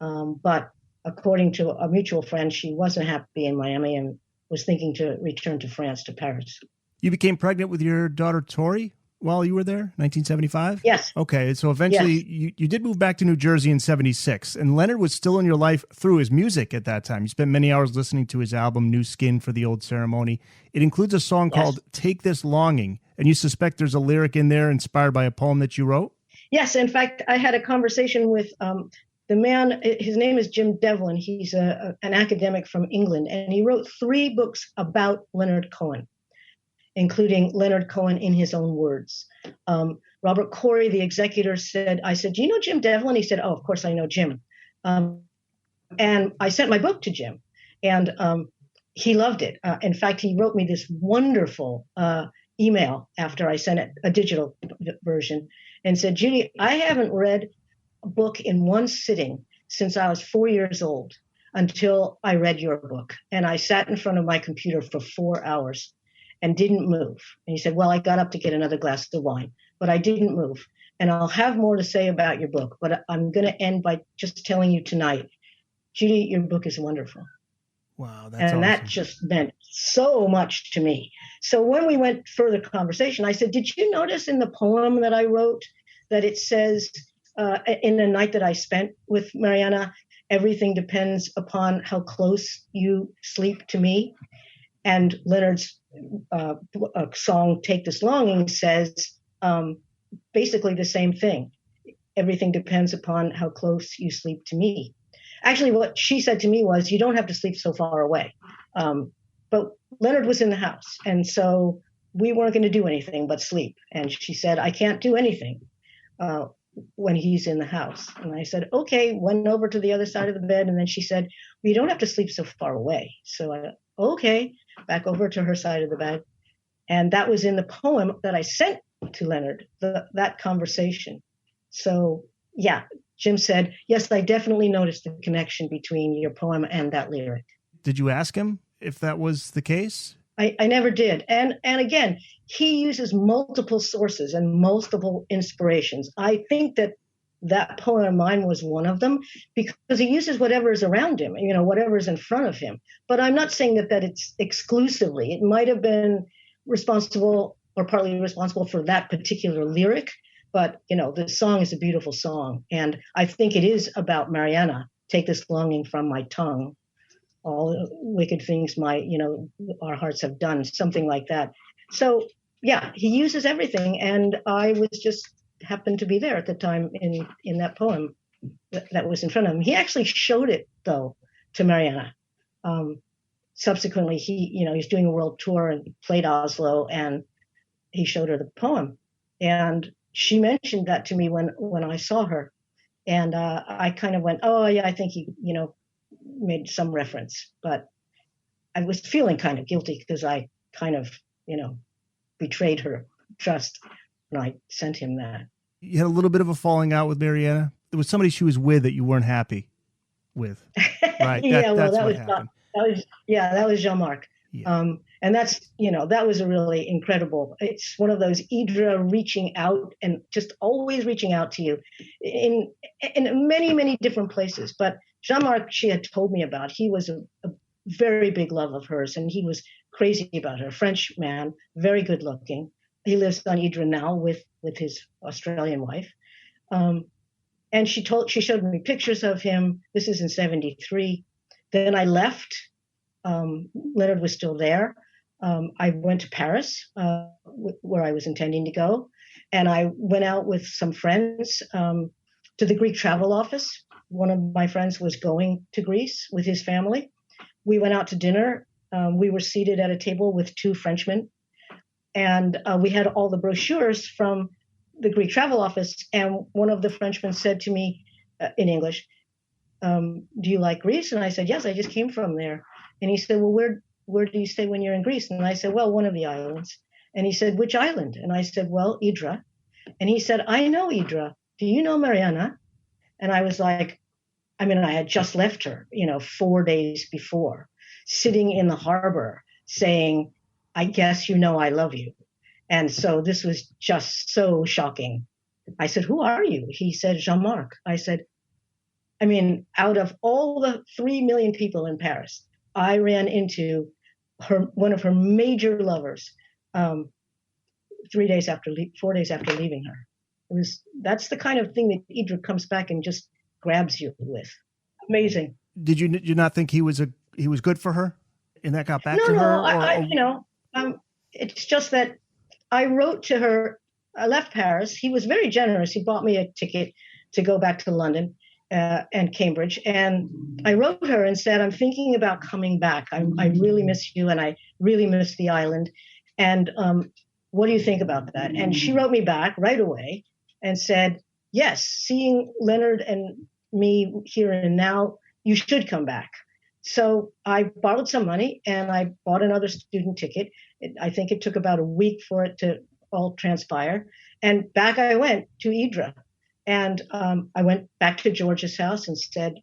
But according to a mutual friend, she wasn't happy in Miami and was thinking to return to France, to Paris. You became pregnant with your daughter, Tori, while you were there, 1975? Yes. Okay, so eventually you did move back to New Jersey in 76, and Leonard was still in your life through his music at that time. You spent many hours listening to his album, New Skin for the Old Ceremony. It includes a song called Take This Longing, and you suspect there's a lyric in there inspired by a poem that you wrote? Yes, in fact, I had a conversation with the man. His name is Jim Devlin. He's an academic from England, and he wrote 3 books about Leonard Cohen, including Leonard Cohen in his own words. Robert Corey, the executor, I said, "Do you know Jim Devlin?" He said, "Oh, of course I know Jim." And I sent my book to Jim, and he loved it. In fact, he wrote me this wonderful email after I sent it, a digital version, and said, "Judy, I haven't read a book in one sitting since I was 4 years old until I read your book. And I sat in front of my computer for 4 hours and didn't move." And he said, "Well, I got up to get another glass of wine, but I didn't move. And I'll have more to say about your book, but I'm going to end by just telling you tonight, Judy, your book is wonderful." Wow, that's awesome. That just meant so much to me. So when we went further conversation, I said, "Did you notice in the poem that I wrote that it says, in the night that I spent with Mariana, everything depends upon how close you sleep to me?" And Leonard's song, Take This Longing, says, basically the same thing. Everything depends upon how close you sleep to me. Actually, what she said to me was, you don't have to sleep so far away. But Leonard was in the house, and so we weren't going to do anything but sleep. And she said, I can't do anything when he's in the house. And I said, okay, went over to the other side of the bed. And then she said, well, you don't have to sleep so far away. So I, okay, back over to her side of the bed. And that was in the poem that I sent to Leonard, that conversation. So, yeah, Jim said, yes, I definitely noticed the connection between your poem and that lyric. Did you ask him if that was the case? I never did. And again, he uses multiple sources and multiple inspirations. I think that poem of mine was one of them, because he uses whatever is around him, whatever is in front of him. But I'm not saying that it's exclusively. It might have been responsible or partly responsible for that particular lyric. But, the song is a beautiful song. And I think it is about Mariana. Take this longing from my tongue. All the wicked things our hearts have done, something like that. So, yeah, he uses everything. And I was just happened to be there at the time in that poem that was in front of him. He actually showed it, though, to Mariana. Subsequently, he's doing a world tour and played Oslo, and he showed her the poem. And she mentioned that to me when I saw her. And I kind of went, oh, yeah, I think he, made some reference. But I was feeling kind of guilty because I kind of, betrayed her trust when I sent him that. You had a little bit of a falling out with Mariana. There was somebody she was with that you weren't happy with, right? That's what happened. That was Jean-Marc. Yeah. And that's, that was a really incredible, it's one of those Hydra reaching out and just always reaching out to you in many, many different places. But Jean-Marc, she had told me about, he was a very big love of hers, and he was crazy about her. French man, very good looking. He lives on Hydra now with his Australian wife. And she showed me pictures of him. This is in 1973. Then I left. Leonard was still there. I went to Paris, where I was intending to go. And I went out with some friends to the Greek travel office. One of my friends was going to Greece with his family. We went out to dinner. We were seated at a table with two Frenchmen. And we had all the brochures from the Greek travel office. And one of the Frenchmen said to me in English, do you like Greece? And I said, yes, I just came from there. And he said, well, where do you stay when you're in Greece? And I said, well, one of the islands. And he said, which island? And I said, well, Hydra. And he said, I know Hydra. Do you know Mariana? And I was like, I had just left her, 4 days before, sitting in the harbor saying, I guess I love you. And so this was just so shocking. I said, who are you? He said, Jean-Marc. I said, out of all the 3 million people in Paris, I ran into one of her major lovers 4 days after leaving her. That's the kind of thing that Hydra comes back and just grabs you with. Amazing. Did you not think he was good for her, and that got back to her? No, it's just that I wrote to her. I left Paris. He was very generous. He bought me a ticket to go back to London and Cambridge. And I wrote her and said, I'm thinking about coming back. I really miss you, and I really miss the island. And what do you think about that? And she wrote me back right away and said, yes, seeing Leonard and me here and now, you should come back. So I borrowed some money and I bought another student ticket. I think it took about a week for it to all transpire. And back I went to Hydra. And I went back to George's house and said,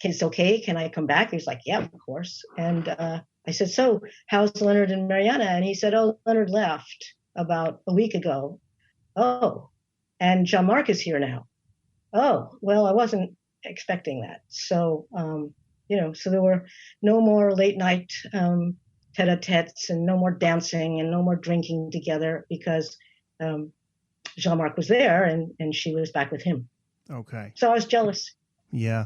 it's okay, can I come back? He was like, yeah, of course. And I said, so how's Leonard and Mariana? And he said, oh, Leonard left about a week ago. Oh, and Jean-Marc is here now. Oh, well, I wasn't expecting that. So, so there were no more late night tete-a-tetes and no more dancing and no more drinking together because Jean-Marc was there and she was back with him. Okay. So I was jealous. Yeah.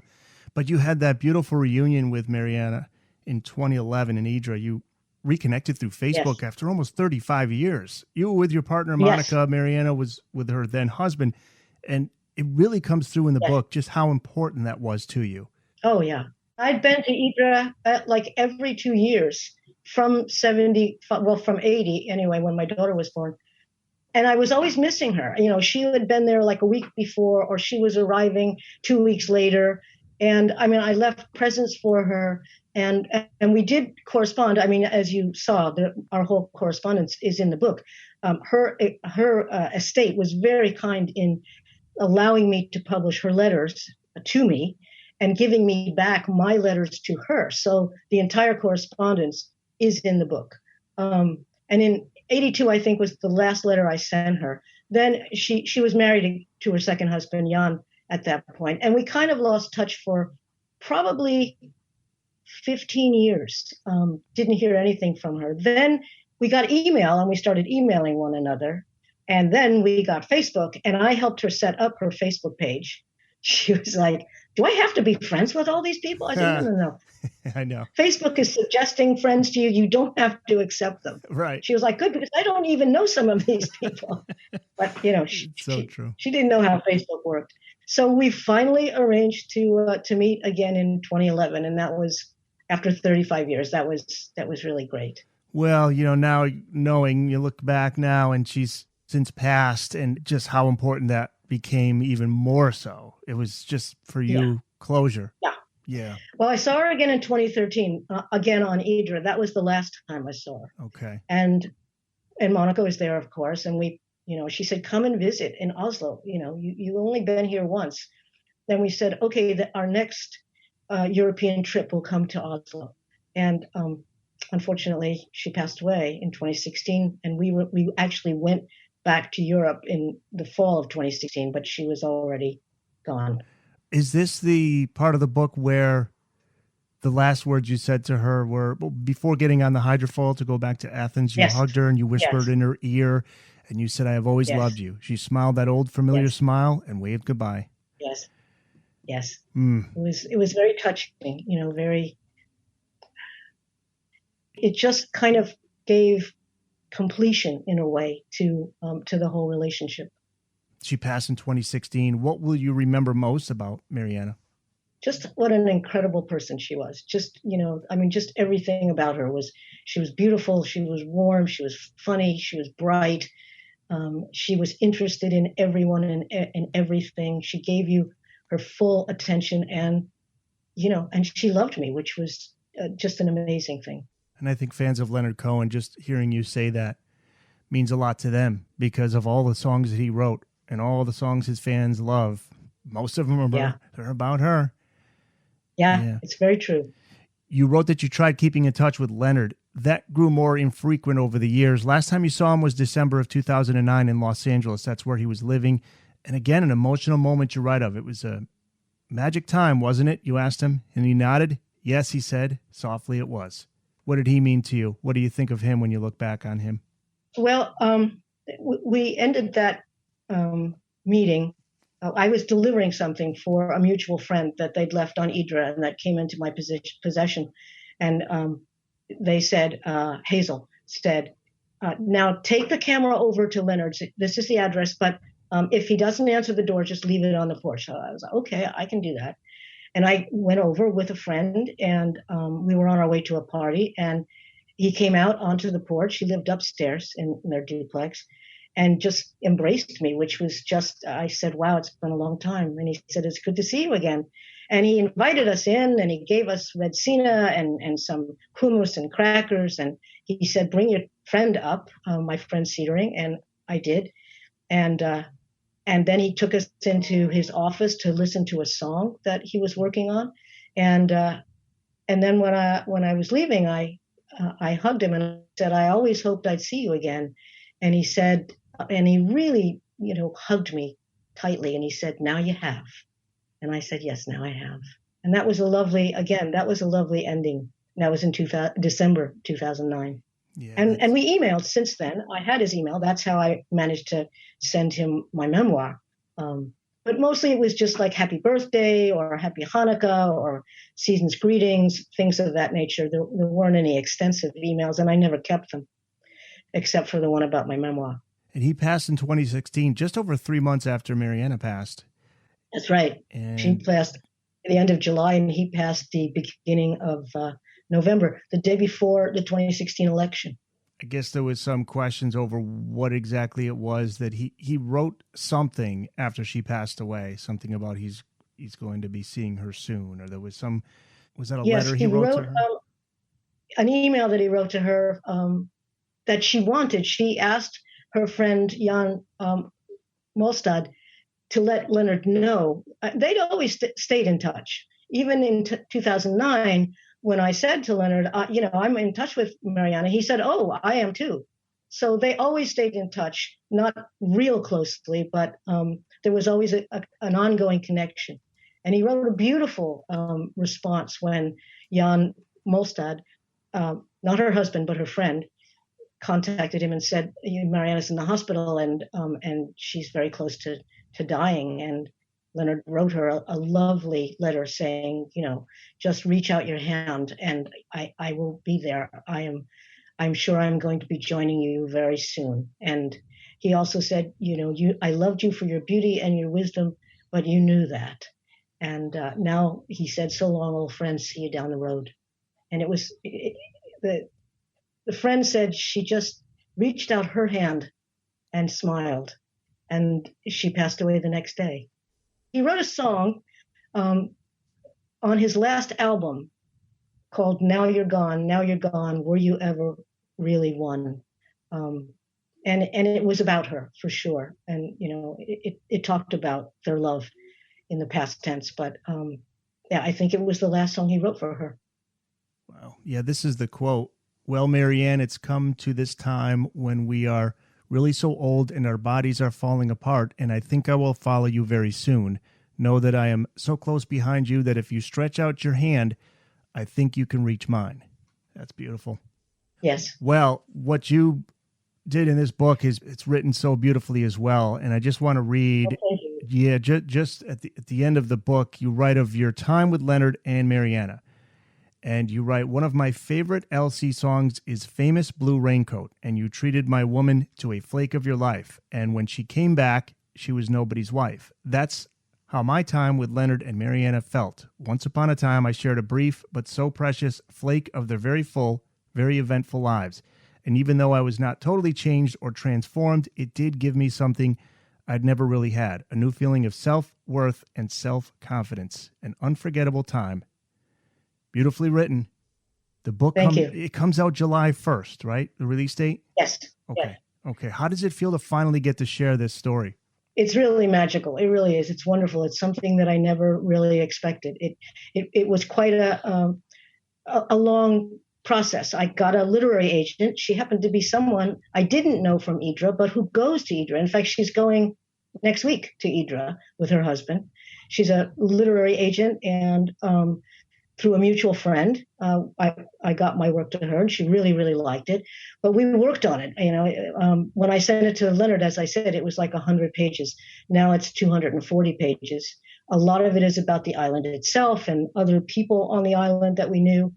But you had that beautiful reunion with Mariana in 2011 in Hydra. You reconnected through Facebook after almost 35 years. You were with your partner, Monica. Yes. Mariana was with her then husband. And it really comes through in the book just how important that was to you. Oh, yeah. I'd been to Hydra like every 2 years from 80 anyway, when my daughter was born. And I was always missing her. You know, she had been there like a week before, or she was arriving 2 weeks later. And I mean, I left presents for her, and we did correspond. I mean, as you saw, our whole correspondence is in the book. Her estate was very kind in allowing me to publish her letters to me and giving me back my letters to her. So the entire correspondence is in the book. And in 82, I think, was the last letter I sent her. Then she was married to her second husband, Jan, at that point. And we kind of lost touch for probably 15 years. Didn't hear anything from her. Then we got email, and we started emailing one another. And then we got Facebook, and I helped her set up her Facebook page. She was like, do I have to be friends with all these people? I said, no. I know. Facebook is suggesting friends to you. You don't have to accept them. Right. She was like, good, because I don't even know some of these people. But, you know, true. She didn't know how Facebook worked. So we finally arranged to meet again in 2011. And that was after 35 years. That was really great. Well, you know, now knowing, you look back now and she's since passed, and just how important that became even more so. It was just for you closure. Yeah. Yeah. Well, I saw her again in 2013, again on Hydra. That was the last time I saw her. Okay. And Monica was there, of course. And we, you know, she said, come and visit in Oslo. You know, you've only been here once. Then we said, okay, our next European trip will come to Oslo. And unfortunately, she passed away in 2016. And we actually went back to Europe in the fall of 2016, but she was already gone. Is this the part of the book where the last words you said to her were, before getting on the Hydra fall to go back to Athens, you hugged her and you whispered in her ear and you said, I have always loved you. She smiled that old familiar smile and waved goodbye. Yes. Yes. It was very touching, you know, it just kind of gave completion in a way to the whole relationship. She passed in 2016. What will you remember most about Mariana? Just what an incredible person she was. Just, you know, I mean, just everything about her she was beautiful. She was warm. She was funny. She was bright. She was interested in everyone and in everything. She gave you her full attention, and, you know, and she loved me, which was just an amazing thing. And I think fans of Leonard Cohen, just hearing you say that means a lot to them because of all the songs that he wrote and all the songs his fans love. Most of them are about her. Yeah, it's very true. You wrote that you tried keeping in touch with Leonard. That grew more infrequent over the years. Last time you saw him was December of 2009 in Los Angeles. That's where he was living. And again, an emotional moment you write of. It was a magic time, wasn't it? You asked him, and he nodded. Yes, he said. Softly it was. What did he mean to you? What do you think of him when you look back on him? Well, we ended that meeting. I was delivering something for a mutual friend that they'd left on Hydra and that came into my possession. And they said, Hazel said, now take the camera over to Leonard's. This is the address, but if he doesn't answer the door, just leave it on the porch. So I was like, okay, I can do that. And I went over with a friend, and we were on our way to a party, and he came out onto the porch. He lived upstairs in their duplex and just embraced me, which was just, I said, wow, it's been a long time. And he said, it's good to see you again. And he invited us in, and he gave us red sina and some hummus and crackers. And he said, bring your friend up, my friend Cedering. And I did. And then he took us into his office to listen to a song that he was working on. And then when I was leaving, I hugged him and said, I always hoped I'd see you again. And he said, and he really, you know, hugged me tightly. And he said, now you have. And I said, yes, now I have. And that was a lovely ending. That was in December 2009. Yeah, and we emailed since then. I had his email. That's how I managed to send him my memoir. But mostly it was just like happy birthday or happy Hanukkah or season's greetings, things of that nature. There weren't any extensive emails, and I never kept them except for the one about my memoir. And he passed in 2016, just over 3 months after Marianne passed. That's right. And she passed at the end of July, and he passed the beginning of November, the day before the 2016 election. I guess there was some questions over what exactly it was that he wrote something after she passed away, something about he's going to be seeing her soon, or there was some, was that a letter he wrote to her? An email that he wrote to her that she wanted. She asked her friend Jan Molstad to let Leonard know. They'd always stayed in touch. Even in 2009, when I said to Leonard, I'm in touch with Marianne, he said, oh, I am too. So they always stayed in touch, not real closely, but there was always an ongoing connection. And he wrote a beautiful response when Jan Molstad, not her husband, but her friend, contacted him and said, Marianne is in the hospital and she's very close to dying. And Leonard wrote her a lovely letter saying, just reach out your hand and I will be there. I'm sure I'm going to be joining you very soon. And he also said, I loved you for your beauty and your wisdom, but you knew that. And now he said, so long, old friend, see you down the road. And it was the friend said she just reached out her hand and smiled, and she passed away the next day. He wrote a song on his last album called Now You're Gone, Were You Ever Really One? And it was about her, for sure. And, it talked about their love in the past tense. But, I think it was the last song he wrote for her. Wow. Yeah, this is the quote. Well, Marianne, it's come to this time when we are really so old and our bodies are falling apart, and I think I will follow you very soon. Know that I am so close behind you that if you stretch out your hand, I think you can reach mine. That's beautiful. Yes. Well, what you did in this book it's written so beautifully as well, and I just want to read. Yeah, just at the end of the book, you write of your time with Leonard and Marianne. And you write, one of my favorite LC songs is Famous Blue Raincoat, and you treated my woman to a flake of your life. And when she came back, she was nobody's wife. That's how my time with Leonard and Marianne felt. Once upon a time, I shared a brief but so precious flake of their very full, very eventful lives. And even though I was not totally changed or transformed, it did give me something I'd never really had, a new feeling of self-worth and self-confidence, an unforgettable time. Beautifully written. The book, it comes out July 1st, right? The release date? Yes. Okay. Yes. Okay. How does it feel to finally get to share this story? It's really magical. It really is. It's wonderful. It's something that I never really expected. It was quite a long process. I got a literary agent. She happened to be someone I didn't know from Hydra, but who goes to Hydra. In fact, she's going next week to Hydra with her husband. She's a literary agent, and through a mutual friend, I got my work to her, and she really, really liked it. But we worked on it. When I sent it to Leonard, as I said, it was like 100 pages. Now it's 240 pages. A lot of it is about the island itself and other people on the island that we knew.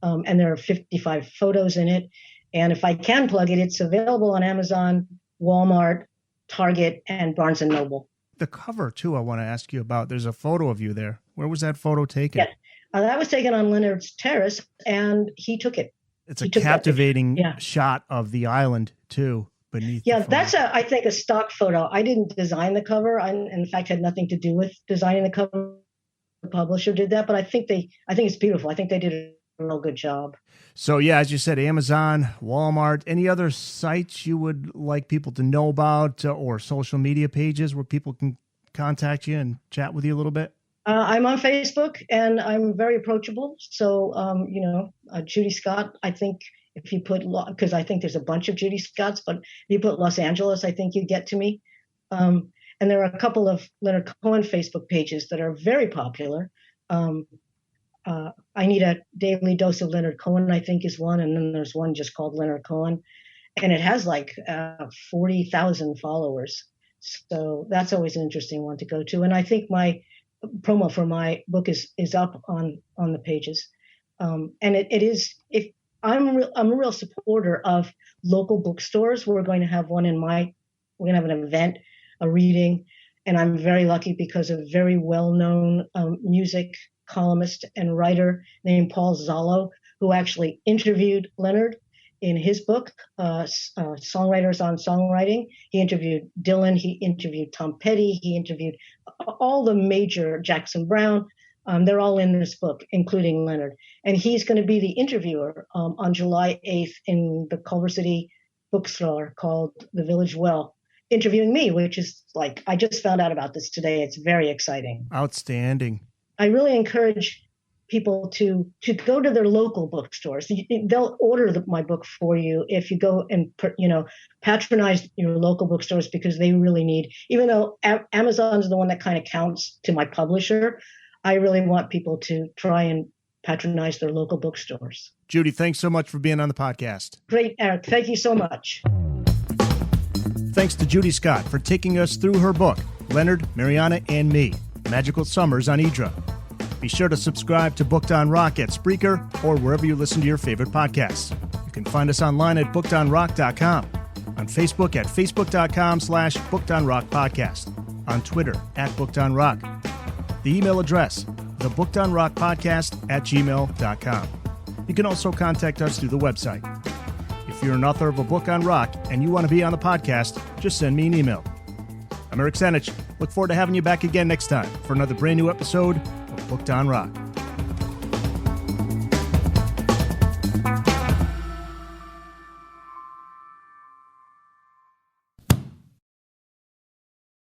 And there are 55 photos in it. And if I can plug it, it's available on Amazon, Walmart, Target, and Barnes & Noble. The cover, too, I want to ask you about. There's a photo of you there. Where was that photo taken? Yeah. That was taken on Leonard's terrace, and he took it. It's a captivating shot of the island, too, beneath. Yeah, that's, I think, a stock photo. I didn't design the cover. I, in fact, had nothing to do with designing the cover. The publisher did that, but I think it's beautiful. I think they did a real good job. So, yeah, as you said, Amazon, Walmart, any other sites you would like people to know about or social media pages where people can contact you and chat with you a little bit? I'm on Facebook, and I'm very approachable. So, Judy Scott, I think if you put, because I think there's a bunch of Judy Scotts, but if you put Los Angeles, I think you get to me. And there are a couple of Leonard Cohen Facebook pages that are very popular. I Need a Daily Dose of Leonard Cohen, I think, is one. And then there's one just called Leonard Cohen. And it has like 40,000 followers. So that's always an interesting one to go to. And I think my promo for my book is up on the pages. And it is, if I'm a real supporter of local bookstores. We're going to have we're going to have an event, a reading, and I'm very lucky because a very well-known music columnist and writer named Paul Zollo, who actually interviewed Leonard in his book, Songwriters on Songwriting. He interviewed Dylan, he interviewed Tom Petty, he interviewed all the major, Jackson Browne. They're all in this book, including Leonard. And he's going to be the interviewer on July 8th in the Culver City bookstore called The Village Well, interviewing me, which is like, I just found out about this today. It's very exciting. Outstanding. I really encourage people to go to their local bookstores. They'll order my book for you if you go and patronize your local bookstores, because they really need, even though Amazon's the one that kind of counts to my publisher, I really want people to try and patronize their local bookstores. Judy, thanks so much for being on the podcast. Great, Eric. Thank you so much. Thanks to Judy Scott for taking us through her book, Leonard, Marianne, and Me, Magical Summers on Hydra. Be sure to subscribe to Booked on Rock at Spreaker or wherever you listen to your favorite podcasts. You can find us online at bookedonrock.com, on Facebook at facebook.com/bookedonrockpodcast, on Twitter at bookedonrock. The email address, thebookedonrockpodcast@gmail.com. You can also contact us through the website. If you're an author of a book on rock and you want to be on the podcast, just send me an email. I'm Eric Senich. Look forward to having you back again next time for another brand new episode of Booked on Rock.